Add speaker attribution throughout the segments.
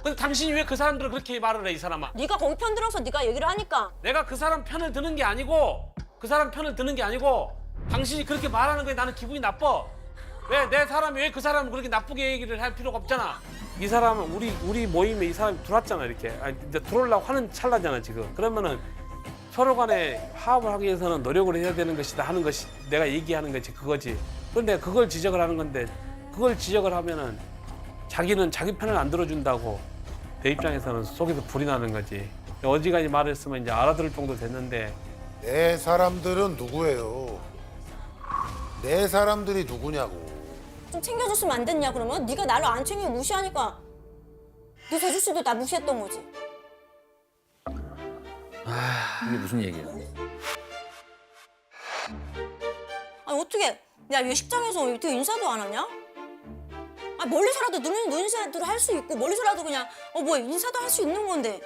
Speaker 1: 근데 당신이 왜 그 사람들을 그렇게 말을 해, 이 사람아?
Speaker 2: 네가 거기 편 들어서 네가 얘기를 하니까.
Speaker 1: 내가 그 사람 편을 드는 게 아니고 당신이 그렇게 말하는 거에 나는 기분이 나빠. 왜 내 사람이 왜 그 사람을 그렇게 나쁘게 얘기를 할 필요가 없잖아. 이 사람은 우리 모임에 이 사람이 들어왔잖아, 이렇게. 아니, 이제 들어오려고 하는 찰나잖아, 지금. 그러면은 서로 간에 화합을 하기 위해서는 노력을 해야 되는 것이다 하는 것이 내가 얘기하는 거지, 그거지. 그런데 그걸 지적을 하는 건데 그걸 지적을 하면은 자기는 자기 편을 안 들어준다고 내 입장에서는 속에서 불이 나는 거지. 어지간히 말했으면 이제 알아들을 정도 됐는데
Speaker 3: 내 사람들은 누구예요? 내 사람들이 누구냐고.
Speaker 2: 좀 챙겨줬으면 안 됐냐 그러면? 네가 나를 안 챙기고 무시하니까 네 재주 씨도 나 무시했던 거지.
Speaker 4: 이게 무슨 얘기야?
Speaker 2: 아니 어떻게 야얘 식장에서 어떻게 인사도 안 하냐? 아 멀리서라도 눈 인사도 할 수 있고 멀리서라도 그냥 뭐 인사도 할 수 있는 건데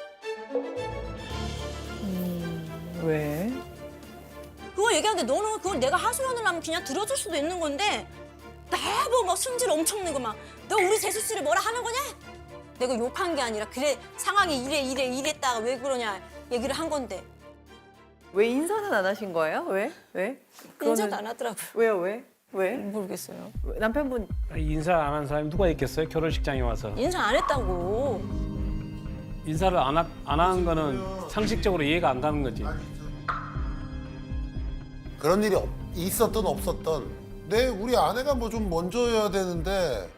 Speaker 5: 왜?
Speaker 2: 그거 얘기하는데 너는 그걸 내가 하소연을 하면 그냥 들어줄 수도 있는 건데 나뭐 막 승질 엄청 내고 막 너 우리 재수 씨를 뭐라 하는 거냐? 내가 욕한 게 아니라 그래 상황이 이랬다가 왜 그러냐 얘기를 한 건데
Speaker 5: 왜 인사는 안 하신 거예요? 왜? 왜?
Speaker 2: 인사도 안 하더라고요.
Speaker 5: 왜요? 왜? 왜?
Speaker 2: 모르겠어요.
Speaker 5: 왜? 남편분
Speaker 1: 인사 안 한 사람이 누가 있겠어요? 결혼식장에 와서.
Speaker 2: 인사 안 했다고.
Speaker 1: 인사를 안 하는 거는 상식적으로 이해가 안 가는 거지.
Speaker 3: 그런 일이 있었든 없었든 우리 아내가 뭐 좀 먼저 해야 되는데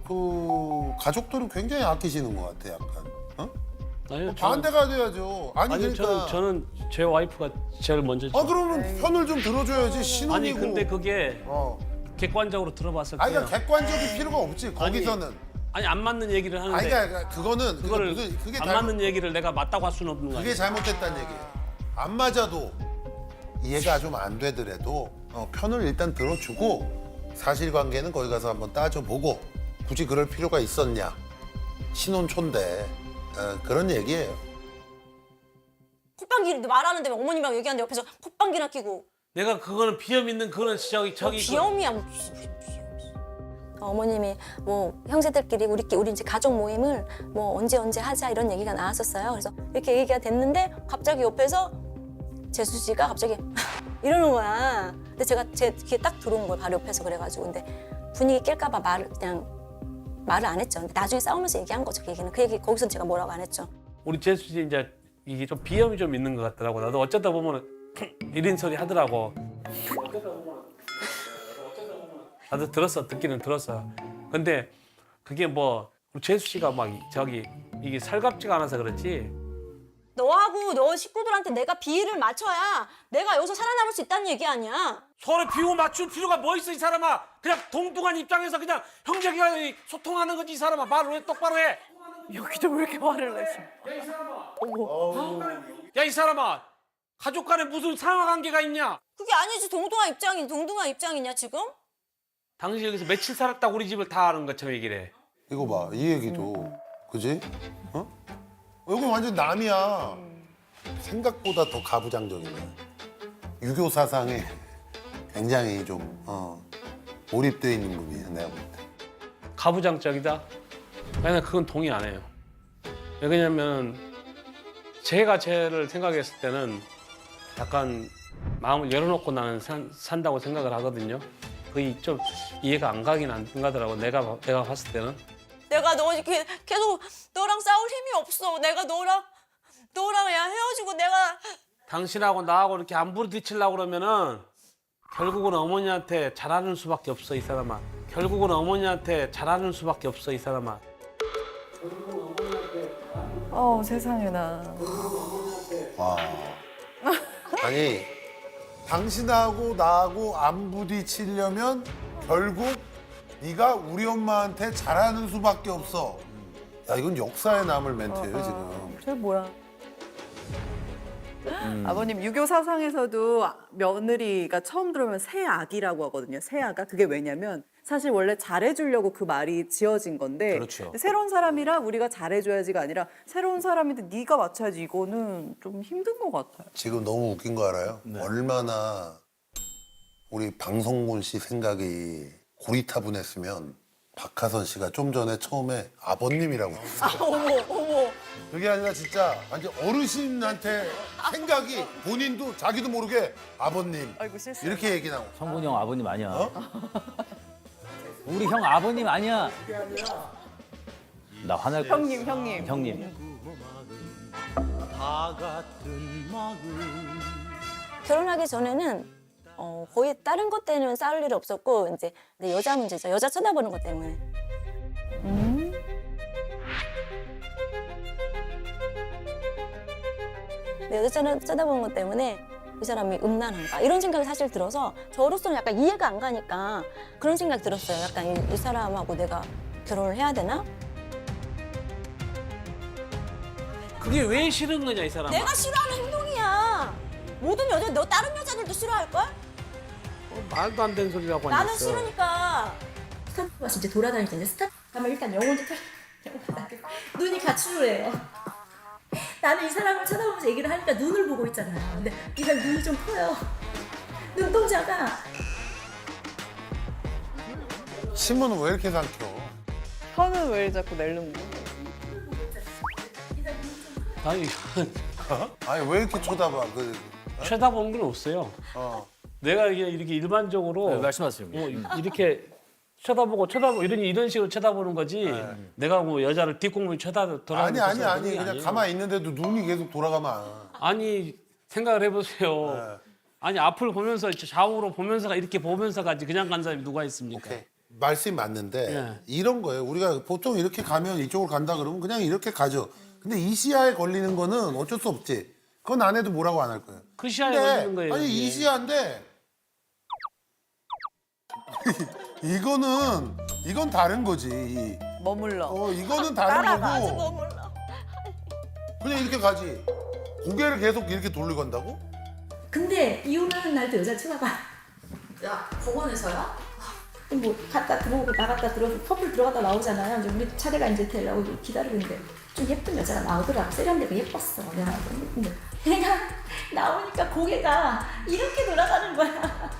Speaker 3: 그 가족들은 굉장히 아끼시는 것 같아 약간. 어?
Speaker 1: 아니요,
Speaker 3: 반대가 돼야죠. 아니 그러니까.
Speaker 1: 저는 제 와이프가 제일 먼저죠.
Speaker 3: 그러면 편을 좀 들어줘야지
Speaker 1: 아니
Speaker 3: 신혼이고.
Speaker 1: 근데 그게
Speaker 3: 어.
Speaker 1: 객관적으로 들어봤을
Speaker 3: 아니
Speaker 1: 때요.
Speaker 3: 그러니까 객관적인 필요가 없지 거기서는.
Speaker 1: 아니 안 맞는 얘기를 하는데
Speaker 3: 아니 그러니까 그거는
Speaker 1: 그거를
Speaker 3: 그게
Speaker 1: 안 맞는 얘기를 내가 맞다고 할 수는 없는 거
Speaker 3: 그게
Speaker 1: 아니야.
Speaker 3: 잘못됐다는 얘기예요. 안 맞아도 이해가 좀 안 되더라도 편을 일단 들어주고 사실관계는 거기 가서 한번 따져보고 굳이 그럴 필요가 있었냐. 신혼초인데 그런 얘기예요.
Speaker 2: 콧방귀 말하는데 어머님이랑 얘기하는데 옆에서 콧방귀나 끼고
Speaker 1: 내가 그거는 비염 있는 그런 저기
Speaker 2: 비염이야 무슨 비염. 어머님이 뭐 형제들끼리 우리 이제 가족 모임을 뭐 언제 하자 이런 얘기가 나왔었어요. 그래서 이렇게 얘기가 됐는데 갑자기 옆에서 재수 씨가 갑자기 이러는 거야. 근데 제가 제 귀에 딱 들어온 거예요. 바로 옆에서 그래가지고 근데 분위기 깰까 봐 말을 안 했죠. 근데 나중에 싸우면서 얘기한 거죠. 그 얘기는 그 얘기 거기서 제가 뭐라고 안 했죠.
Speaker 1: 우리 재수 씨 이제 이게 좀 비염이 좀 있는 것 같더라고. 나도 어쩌다 보면 이런 소리 하더라고. 나도 듣기는 들었어. 근데 그게 뭐 우리 재수 씨가 막 저기 이게 살갑지가 않아서 그렇지.
Speaker 2: 너하고 너 식구들한테 내가 비위를 맞춰야 내가 여기서 살아남을 수 있다는 얘기 아니야.
Speaker 1: 서로 비호 맞출 필요가 뭐 있어 이 사람아. 그냥 동등한 입장에서 그냥 형제간에 소통하는 거지 이 사람아. 말을 왜 똑바로 해.
Speaker 5: 여기도 왜 이렇게 말을 했어?
Speaker 1: 야 이 사람아. 가족 간에 무슨 상하관계가 있냐.
Speaker 2: 그게 아니지. 동등한 입장이냐 지금?
Speaker 1: 당신 여기서 며칠 살았다고 우리 집을 다 아는 것처럼 얘기를 해.
Speaker 3: 이거 봐, 이 얘기도 그지? 여기 완전 남이야. 생각보다 더 가부장적이네. 유교 사상에 굉장히 좀 몰입돼 있는 분이야, 내가 볼 때.
Speaker 1: 가부장적이다? 나는 그건 동의 안 해요. 왜냐면 제가 쟤를 생각했을 때는 약간 마음을 열어놓고 나는 산다고 생각을 하거든요. 그게 좀 이해가 안 가더라고. 내가 봤을 때는.
Speaker 2: 내가 너 이렇게 계속 너랑 싸울 힘이 없어. 내가 너랑 야 헤어지고 내가
Speaker 1: 당신하고 나하고 이렇게 안 부딪히려고 그러면은 결국은 어머니한테 잘하는 수밖에 없어 이 사람아. 결국은 어머니한테 잘하는 수밖에 없어 이 사람아.
Speaker 5: 세상에나.
Speaker 3: 와. 아니, 당신하고 나하고 안 부딪히려면 결국 네가 우리 엄마한테 잘하는 수밖에 없어. 야, 이건 역사에 남을 멘트예요, 지금.
Speaker 5: 저 뭐야? 아버님 유교 사상에서도 며느리가 처음 들어오면 새아기라고 하거든요. 새아가 그게 왜냐면 사실 원래 잘해주려고 그 말이 지어진 건데
Speaker 3: 그렇죠.
Speaker 5: 새로운 사람이라 우리가 잘해줘야지가 아니라 새로운 사람인데 네가 맞춰야지 이거는 좀 힘든 것 같아요.
Speaker 3: 지금 너무 웃긴 거 알아요? 얼마나 우리 방송곤 씨 생각이 고리타분했으면 박하선 씨가 좀 전에 처음에 아버님이라고 했어요.
Speaker 5: 어머.
Speaker 3: 그게 아니라 진짜 완전 어르신한테 생각이 본인도 자기도 모르게 아버님
Speaker 5: 아이고 실수.
Speaker 3: 이렇게 얘기 나오고.
Speaker 4: 성군이 형 아버님 아니야.
Speaker 3: 어?
Speaker 4: 우리 형 아버님 아니야. 나 화날 거야.
Speaker 5: 형님.
Speaker 4: 형님.
Speaker 2: 결혼하기 전에는 거의 다른 것 때문에 싸울 일이 없었고 이제 내 여자 문제죠. 여자 쳐다보는 것 때문에. 내 여자 쳐다보는 것 때문에 이 사람이 음란한가 이런 생각이 사실 들어서 저로서는 약간 이해가 안 가니까 그런 생각 들었어요. 약간 이 사람하고 내가 결혼을 해야 되나?
Speaker 1: 그게 왜 싫은 거냐 이 사람아.
Speaker 2: 내가 싫어하는 행동이야. 모든 여자, 너 다른 여자들도 싫어할걸?
Speaker 1: 말도 안 되는 소리라고
Speaker 2: 나는
Speaker 1: 하니까.
Speaker 2: 싫으니까. 스타트가 진짜 돌아다닐 때 이제 스타트 가면 일단 영혼이 눈이 가출해요. 나는 이 사람을 쳐다보면서 얘기를 하니까 눈을 보고 있잖아요. 근데 이 사람 눈이 좀 커요. 눈동자가.
Speaker 3: 침은 왜 이렇게 삼켜?
Speaker 5: 혀는 왜 자꾸 낼는 거?
Speaker 1: 아니
Speaker 3: 아니 왜 이렇게 쳐다봐?
Speaker 1: 쳐다보는 건 없어요. 내가 이렇게 일반적으로
Speaker 4: 네, 말씀하세요.
Speaker 1: 이렇게 쳐다보고 이런 식으로 쳐다보는 거지. 내가 뭐 여자를 뒷공문에
Speaker 3: 아니 그냥 가만히 있는데도 눈이 계속 돌아가면
Speaker 1: 아니 생각을 해보세요.
Speaker 3: 네.
Speaker 1: 아니 앞을 보면서 좌우로 보면서가 이렇게 보면서 가지 그냥 간 사람이 누가 있습니까?
Speaker 3: 오케이. 말씀이 맞는데
Speaker 1: 예.
Speaker 3: 이런 거예요. 우리가 보통 이렇게 가면 이쪽으로 간다 그러면 그냥 이렇게 가죠. 근데 이 시야에 걸리는 거는 어쩔 수 없지. 그건 안 해도 뭐라고 안 할 거예요.
Speaker 1: 그 시야에
Speaker 3: 근데
Speaker 1: 걸리는 거예요.
Speaker 3: 아니 이
Speaker 1: 이게.
Speaker 3: 시야인데 이건 다른 거지.
Speaker 5: 머물러.
Speaker 3: 이거는 다른
Speaker 2: 따라가.
Speaker 3: 거고
Speaker 2: 몰라.
Speaker 3: 그냥 이렇게 가지. 고개를 계속 이렇게 돌리고 간다고?
Speaker 2: 근데 이혼하는 날도 여자 쳐다봐. 야, 법원에서야? 뭐 갔다 들어오고 나갔다 들어오고 커플 들어갔다 나오잖아요. 이제 우리 차례가 이제 되려고 기다리고 있는데 좀 예쁜 여자가 나오더라고. 세련되고 예뻤어. 내가 근데 그냥 나오니까 고개가 이렇게 돌아가는 거야.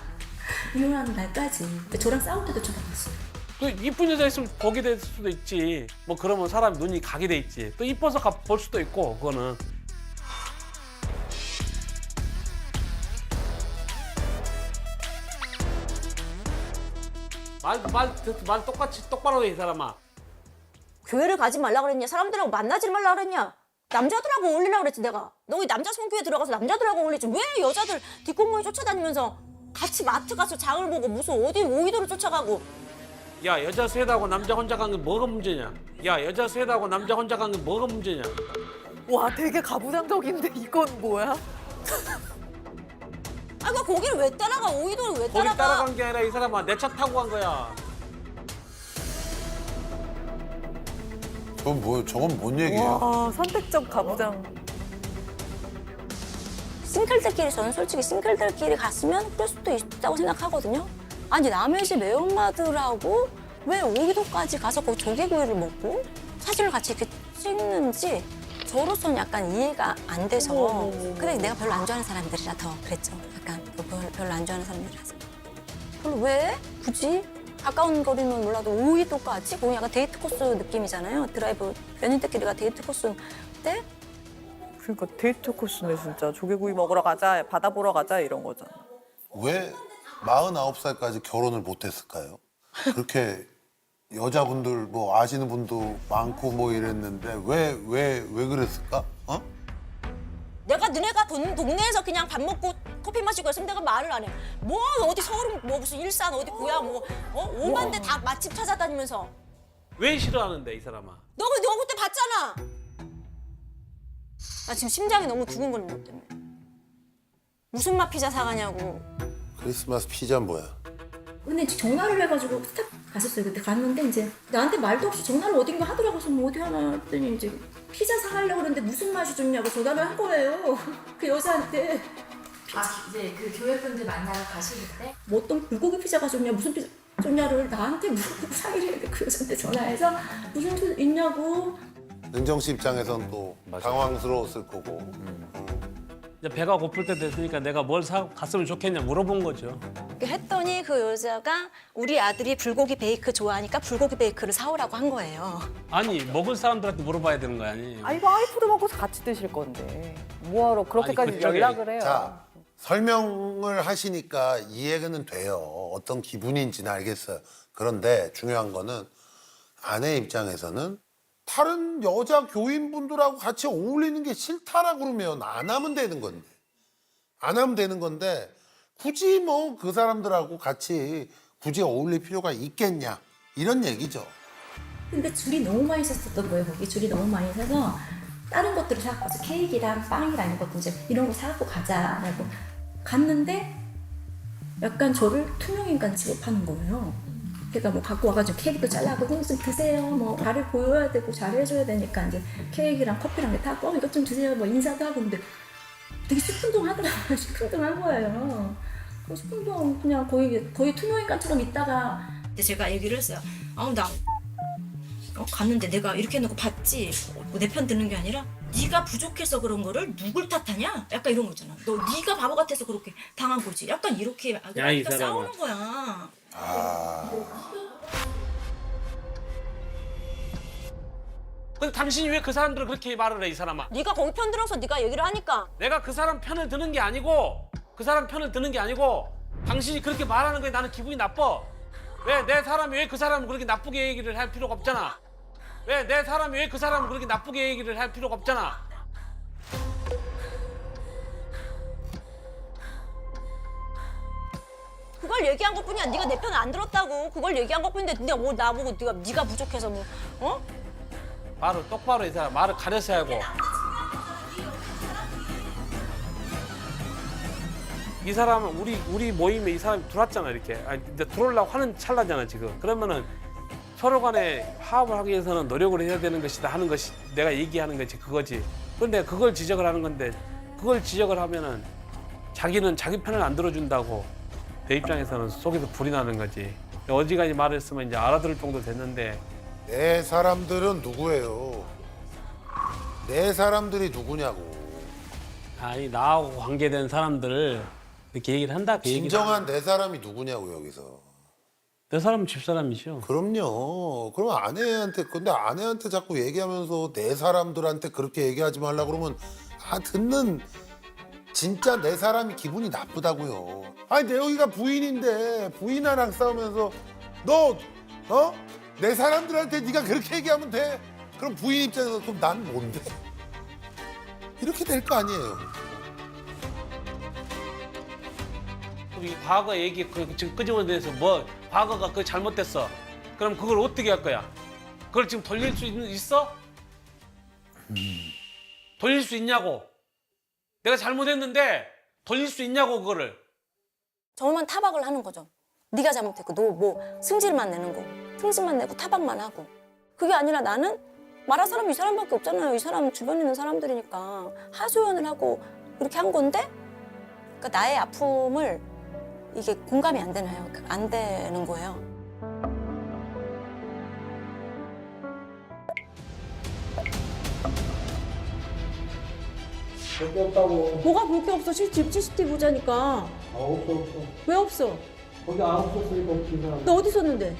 Speaker 2: 이혼하는 날까지. 근데 저랑 싸울 때도 쳐다봤어.
Speaker 1: 그 이쁜 여자 있으면 보게 될 수도 있지. 뭐 그러면 사람 눈이 가게 돼 있지. 또 이뻐서 볼 수도 있고 그거는. 말 똑같이 똑바로 해 이 사람아.
Speaker 2: 교회를 가지 말라 그랬냐? 사람들하고 만나지 말라 그랬냐? 남자들하고 어울리라 그랬지 내가. 너 남자 성교회 들어가서 남자들하고 어울리지. 왜 여자들 뒷공무니 쫓아다니면서 같이 마트 가서 장을 보고 무슨 어디 오이도를 쫓아가고.
Speaker 1: 야 여자 셋하고 남자 혼자 간 게 뭐가 문제냐? 야 여자 셋하고 남자 혼자 간 게 뭐가 문제냐?
Speaker 5: 와 되게 가부장적인데 이건 뭐야?
Speaker 2: 아, 그 거기를 왜 따라가? 오이도를 왜
Speaker 1: 거기
Speaker 2: 따라가?
Speaker 1: 따라간 게 아니라 이 사람아 내 차 타고 간 거야.
Speaker 3: 저건 뭔 얘기예요?
Speaker 5: 와 선택적 가부장.
Speaker 2: 싱글들끼리 저는 솔직히 싱글들끼리 갔으면 그럴 수도 있다고 생각하거든요. 아니 남의 집 애엄마들하고 왜 오이도까지 가서 거기 조개구이를 먹고 사진을 같이 이렇게 찍는지 저로서는 약간 이해가 안 돼서. 근데 내가 별로 안 좋아하는 사람들이라 더 그랬죠. 약간 별로 안 좋아하는 사람들이라서. 별로 왜? 굳이? 가까운 거리는 몰라도 오이도까지? 거기 약간 데이트 코스 느낌이잖아요. 드라이브 연인들끼리가 데이트 코스인데
Speaker 5: 그러니까 데이트 코스네 진짜. 조개구이 먹으러 가자, 바다 보러 가자 이런 거잖아.
Speaker 3: 왜 49살까지 결혼을 못했을까요? 그렇게 여자분들 뭐 아시는 분도 많고 뭐 이랬는데 왜 그랬을까? 어?
Speaker 2: 내가 너네가 동네에서 그냥 밥 먹고 커피 마시고 했으면 내가 말을 안 해. 뭐 어디 서울은 뭐 무슨 일산 어디 고야 뭐 오만 데 다 맛집 찾아다니면서.
Speaker 1: 왜 싫어하는데 이 사람아?
Speaker 2: 너 그때 봤잖아. 나 지금 심장이 너무 두근거리는 것 때문에. 무슨 맛 피자 사가냐고.
Speaker 3: 크리스마스 피자 뭐야?
Speaker 2: 근데 전화를 해가지고 스탑 갔었어요. 그때 갔는데 이제 나한테 말도 없이 전화를 어딘가 하더라고. 그래서 뭐 어디 하나 했더니 이제 피자 사가려고 그러는데 무슨 맛이 좋냐고 전화를 한 거예요. 그 여자한테.
Speaker 6: 이제 그 교회분들 만나러 가실 때
Speaker 2: 뭐 어떤 불고기 피자가 좋냐 무슨 피자 좋냐를 나한테 물어보고 상의를 했는데 그 여자한테 전화해서 무슨 피자 있냐고.
Speaker 3: 은정 씨 입장에선 또
Speaker 4: 맞아.
Speaker 3: 당황스러웠을 거고.
Speaker 1: 이제 배가 고플 때 됐으니까 내가 뭘 사 갔으면 좋겠냐 물어본 거죠.
Speaker 2: 이렇게 했더니 그 여자가 우리 아들이 불고기 베이크 좋아하니까 불고기 베이크를 사오라고 한 거예요.
Speaker 1: 아니 먹을 사람들한테 물어봐야 되는 거 아니에요?
Speaker 5: 아니 와이프도 먹고 같이 드실 건데 뭐하러 그렇게까지
Speaker 1: 아니, 그쪽에-
Speaker 5: 연락을 해요.
Speaker 3: 자, 설명을 하시니까 이해는 돼요. 어떤 기분인지는 알겠어요. 그런데 중요한 거는 아내 입장에서는 다른 여자 교인분들하고 같이 어울리는 게 싫다라 그러면 안 하면 되는 건데. 안 하면 되는 건데 굳이 뭐 그 사람들하고 같이 굳이 어울릴 필요가 있겠냐. 이런 얘기죠.
Speaker 6: 근데 줄이 너무 많이 섰었던 거예요. 거기 줄이 너무 많이 서서 다른 것들을 사갖고 케이크랑 빵이랑 이런 것도 이제 이런 거 사갖고 가자라고 갔는데 약간 저를 투명인간 취급하는 거예요. 그러니까 뭐 갖고 와가지고 케이크도 잘라고 좀 드세요. 뭐 발을 보여야 되고 잘해줘야 되니까 이제 케이크랑 커피랑 이렇게 타고 이것 좀 드세요. 뭐 인사도 하고 근데 되게 시큰둥하더라고요. 시큰둥한 거예요. 10분 동안 그냥 거의 투명인간처럼 있다가 근데 제가 얘기를 했어요. 나 갔는데 내가 이렇게 해놓고 봤지 내 편 듣는 게 아니라 네가 부족해서 그런 거를 누굴 탓하냐? 약간 이런 거 있잖아. 너 네가 바보 같아서 그렇게 당한 거지. 약간 이렇게
Speaker 1: 야, 이
Speaker 6: 그러니까
Speaker 1: 사람아.
Speaker 6: 싸우는 거야.
Speaker 1: 근데 당신이 왜 그 사람들을 그렇게 말을 해, 이 사람아?
Speaker 2: 네가 거기 편 들어서 네가 얘기를 하니까
Speaker 1: 내가 그 사람 편을 드는 게 아니고 당신이 그렇게 말하는 거에 나는 기분이 나빠. 왜 내 사람이 왜 그 사람을 그렇게 나쁘게 얘기를 할 필요가 없잖아. 왜 내 사람이 왜 그 사람을 그렇게 나쁘게 얘기를 할 필요가 없잖아.
Speaker 2: 그걸 얘기한 것뿐이야. 네가 내 편을 안 들었다고. 그걸 얘기한 것뿐인데 네가 뭐 나보고 네가 부족해서 뭐 어?
Speaker 1: 말을 똑바로 이 사람 말을 가려서 하고. 이 사람은 우리 모임에 이 사람이 들어왔잖아 이렇게. 아니, 이제 들어오려고 하는 찰나잖아 지금. 그러면은 서로 간에 화합을 하기 위해서는 노력을 해야 되는 것이다 하는 것이 내가 얘기하는 거지 그거지. 그런데 그걸 지적을 하는 건데 그걸 지적을 하면은 자기는 자기 편을 안 들어준다고 내 입장에서는 속에서 불이 나는 거지. 어지간히 말했으면 이제 알아들을 정도 됐는데
Speaker 3: 내 사람들은 누구예요? 내 사람들이 누구냐고.
Speaker 1: 아니 나하고 관계된 사람들을 이렇게 얘기를 한다 그 얘기를.
Speaker 3: 진정한 내 사람이 누구냐고 여기서.
Speaker 1: 내 사람은 집사람이죠.
Speaker 3: 그럼요. 그럼 근데 아내한테 자꾸 얘기하면서 내 사람들한테 그렇게 얘기하지 말라 그러면 듣는 진짜 내 사람이 기분이 나쁘다고요. 아니 내 여기가 부인인데 부인이랑 싸우면서 내 사람들한테 네가 그렇게 얘기하면 돼. 그럼 부인 입장에서 그럼 난 뭔데? 이렇게 될 거 아니에요.
Speaker 1: 이 과거 얘기 지금 끄집어내서 뭐 과거가 그 잘못됐어. 그럼 그걸 어떻게 할 거야? 그걸 지금 돌릴 수 있어? 돌릴 수 있냐고? 내가 잘못했는데 돌릴 수 있냐고 그거를?
Speaker 2: 저만 타박을 하는 거죠. 네가 잘못했고 너 뭐 승질만 내는 거. 승질만 내고 타박만 하고. 그게 아니라 나는 말할 사람이 이 사람밖에 없잖아요. 이 사람 주변에 있는 사람들이니까 하소연을 하고 이렇게 한 건데 그러니까 나의 아픔을 이게 공감이 안 되나요? 안 되는 거예요.
Speaker 1: 볼게 없다고.
Speaker 2: 뭐가 볼 게 없어? 집 CCTV 보자니까.
Speaker 1: 아 없어.
Speaker 2: 왜 없어?
Speaker 1: 거기 안 없었으니까 없지 사람.
Speaker 2: 너 어디 있었는데?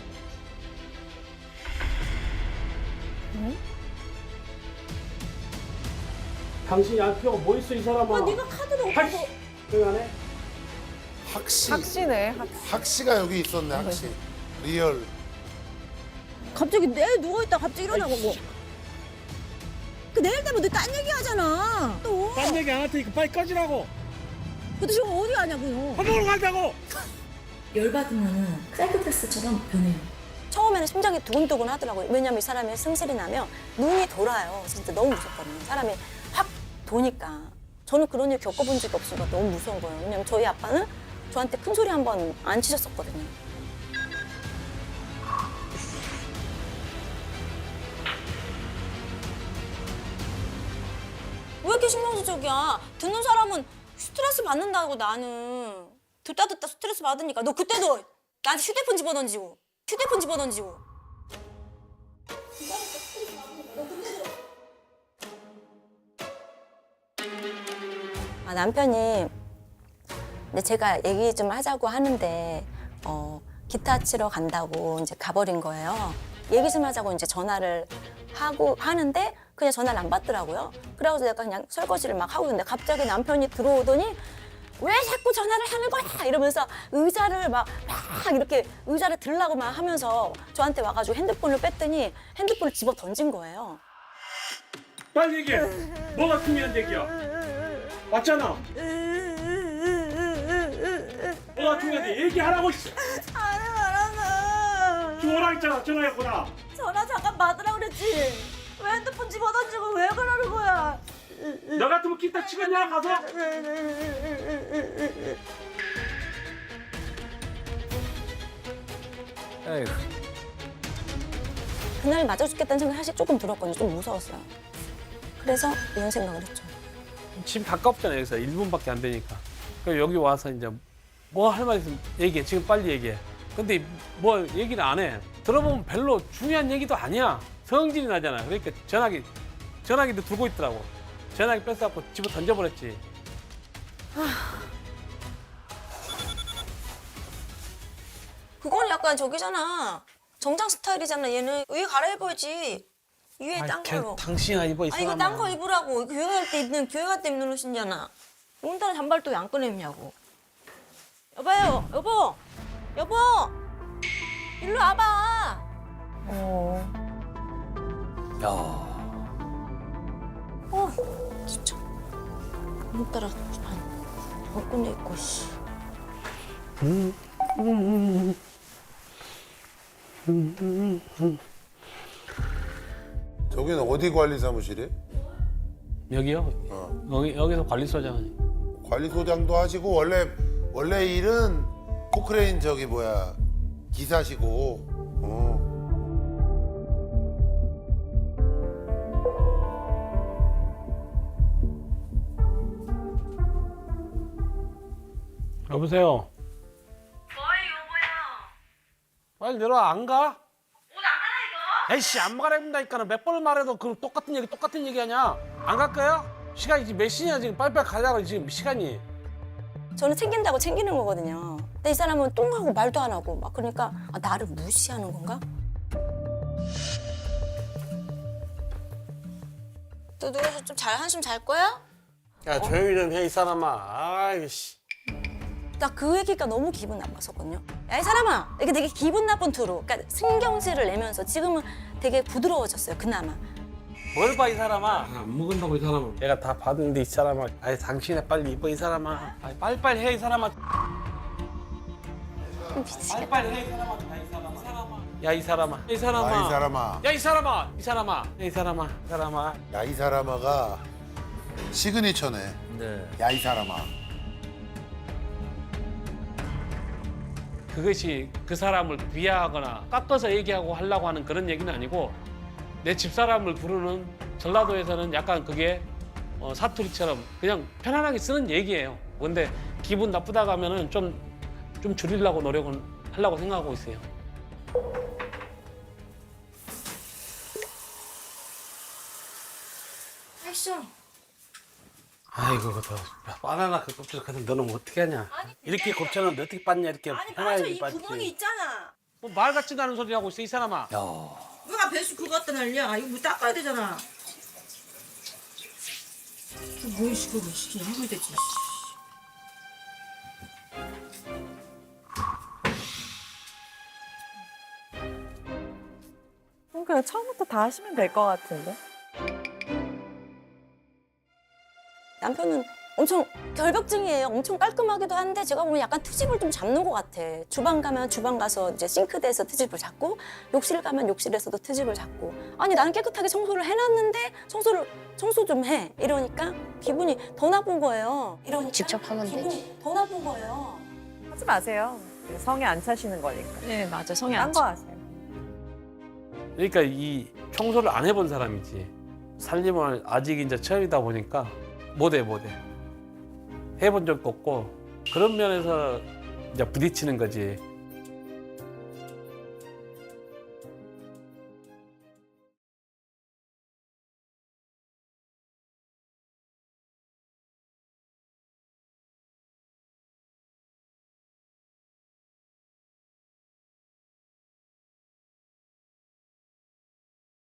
Speaker 1: 당신이 알 필요가 뭐 있어 이 사람아.
Speaker 2: 네가 카드를
Speaker 1: 할시. 조용히 안 해?
Speaker 5: 학시네.
Speaker 3: 학시가 여기 있었네. 학시. 리얼.
Speaker 2: 갑자기 내 누워있다 갑자기 일어나고 뭐. 그 내일 되면 너 딴 얘기 하잖아. 또.
Speaker 1: 딴 얘기 안 할 테니까 빨리 꺼지라고.
Speaker 2: 근데 지금 어디 가냐고요.
Speaker 1: 밥 먹으러 가자고.
Speaker 6: 열받으면은 사이코패스처럼 변해요.
Speaker 2: 처음에는 심장이 두근두근 하더라고요. 왜냐면 이 사람이 승질이 나면 눈이 돌아요. 진짜 너무 무섭거든요. 사람이 확 도니까. 저는 그런 일 겪어본 적이 없으니까 너무 무서운 거예요. 왜냐면 저희 아빠는 저한테 큰 소리 한 번 안 치셨었거든요. 왜 이렇게 신경질적이야? 듣는 사람은 스트레스 받는다고 나는. 듣다 스트레스 받으니까. 너 그때도 나한테 휴대폰 집어던지고. 남편이 근데 제가 얘기 좀 하자고 하는데 기타 치러 간다고 이제 가버린 거예요. 얘기 좀 하자고 이제 전화를 하고 하는데 그냥 전화를 안 받더라고요. 그래가지고 내가 그냥 설거지를 막 하고 있는데 갑자기 남편이 들어오더니 왜 자꾸 전화를 하는 거야 이러면서 의자를 막 이렇게 의자를 들라고 막 하면서 저한테 와가지고 핸드폰을 뺐더니 핸드폰을 집어 던진 거예요.
Speaker 1: 빨리 얘기해. 뭐가 중요한 얘기야? 맞잖아. 뭐가 중요한데 얘기하라고.
Speaker 6: 알았어.
Speaker 1: 주호랑 있잖아. 전화했구나.
Speaker 6: 전화 잠깐 받으라고 그랬지. 왜 핸드폰 집어던지고 왜 그러는 거야?
Speaker 1: 너 같으면 기타 치겠냐 가서?
Speaker 4: 에휴.
Speaker 2: 그날 맞아 죽겠다는 생각이 사실 조금 들었거든요. 좀 무서웠어요. 그래서 이런 생각을 했죠.
Speaker 1: 집 가깝잖아. 여기서 1분밖에 안 되니까. 그럼 여기 와서 이제 뭐 할 말 있으면 얘기해. 지금 빨리 얘기해. 근데 뭐 얘기를 안 해. 들어보면 별로 중요한 얘기도 아니야. 성질이 나잖아. 그러니까 전화기도 들고 있더라고. 전화기 뺏어갖고 집어 던져버렸지.
Speaker 2: 그건 약간 저기잖아. 정장 스타일이잖아. 얘는 위에 갈아입어야지. 위에 딴 걸로.
Speaker 1: 당신아 입어 이
Speaker 2: 아니 이거
Speaker 1: 사람아.
Speaker 2: 딴 거 입으라고. 교회 갈 때 입는 옷이잖아. 오늘따라 잠바를 왜 안 꺼내입냐고. 여봐요. 여보. 일로 와봐.
Speaker 4: 야.
Speaker 2: 진짜. 오늘따라 안 꺼내 입고 씨.
Speaker 3: 저기는 어디 관리 사무실이에요?
Speaker 1: 여기요? 여기서 관리소장.
Speaker 3: 관리소장도 하시고 원래 일은 포크레인 저기 뭐야 기사시고.
Speaker 1: 여보세요.
Speaker 7: 뭐해 여보야?
Speaker 1: 빨리 내려와. 안 가?
Speaker 7: 옷 안 갈아 입어?
Speaker 1: 에이씨 안 말해본다니까는 몇 번을 말해도 그 똑같은 얘기 하냐? 안 갈 거야? 시간이 지금 몇 시냐 지금 빨리빨리 가자고 지금 시간이.
Speaker 2: 저는 챙긴다고 챙기는 거거든요. 근데 이 사람은 똥하고 말도 안 하고 막 그러니까 나를 무시하는 건가? 너 누워서 좀 한숨 잘 거야?
Speaker 1: 야 조용히 좀 해 이 사람아. 아이씨.
Speaker 2: 나 그 얘기가 너무 기분 나빴었거든요. 야 이 사람아 이게 되게 기분 나쁜 투로 그러니까 신경질을 내면서 지금은 되게 부드러워졌어요 그나마.
Speaker 1: 뭘 봐 이 사람아. 안 먹은다고 이 사람은. 내가 다 봤는데 이 사람아. 아이 당신이 빨리 입어 이 사람아. 아이 빨리빨리 해 이 사람아. 빨리빨리 해 이 사람아. 야 이 사람아. 이 사람아.
Speaker 3: 야 이 사람아.
Speaker 1: 야 이 사람아. 이 사람아. 이 사람아. 이 사람아.
Speaker 3: 야 이 사람아가 시그니처네.
Speaker 4: 네.
Speaker 3: 야 이 사람아.
Speaker 1: 그것이 그 사람을 비하하거나 깎아서 얘기하고 하려고 하는 그런 얘기는 아니고 내 집사람을 부르는 전라도에서는 약간 그게 사투리처럼 그냥 편안하게 쓰는 얘기예요. 근데 기분 나쁘다고 하면은 좀 줄이려고 노력은 하려고 생각하고 있어요.
Speaker 2: 알았어.
Speaker 1: 아이고 그거 바나나 그 껍질 가서 너는 어떻게 하냐? 이렇게 곱창은 어떻게 빻냐 이렇게 편하게 빻지.
Speaker 6: 있잖아.
Speaker 1: 뭐 말 같지도 않은 소리 하고 있어 이 사람아.
Speaker 4: 야.
Speaker 6: 누가 배수 그거 갖다 날려? 이거 뭐 닦아야 되잖아. 뭘 시키고 시키냐 하면 되지.
Speaker 5: 그냥 처음부터 다 하시면 될 것 같은데.
Speaker 2: 남편은 엄청 결벽증이에요. 엄청 깔끔하기도 한데 제가 보면 약간 트집을 좀 잡는 것 같아. 주방 가면 주방 가서 이제 싱크대에서 트집을 잡고 욕실 가면 욕실에서도 트집을 잡고 아니 나는 깨끗하게 청소를 해놨는데 청소 좀 해 이러니까 기분이 더 나쁜 거예요. 이러니까
Speaker 8: 직접 하면
Speaker 2: 기분이 더 나쁜 거예요.
Speaker 5: 하지 마세요. 성에 안 차시는 거니까.
Speaker 2: 네 맞아 성이
Speaker 5: 딴 거 하세요.
Speaker 1: 그러니까 이 청소를 안 해본 사람이지 살림을 아직 이제 처음이다 보니까 못해 해본 적도 없고 그런 면에서 이제 부딪히는 거지.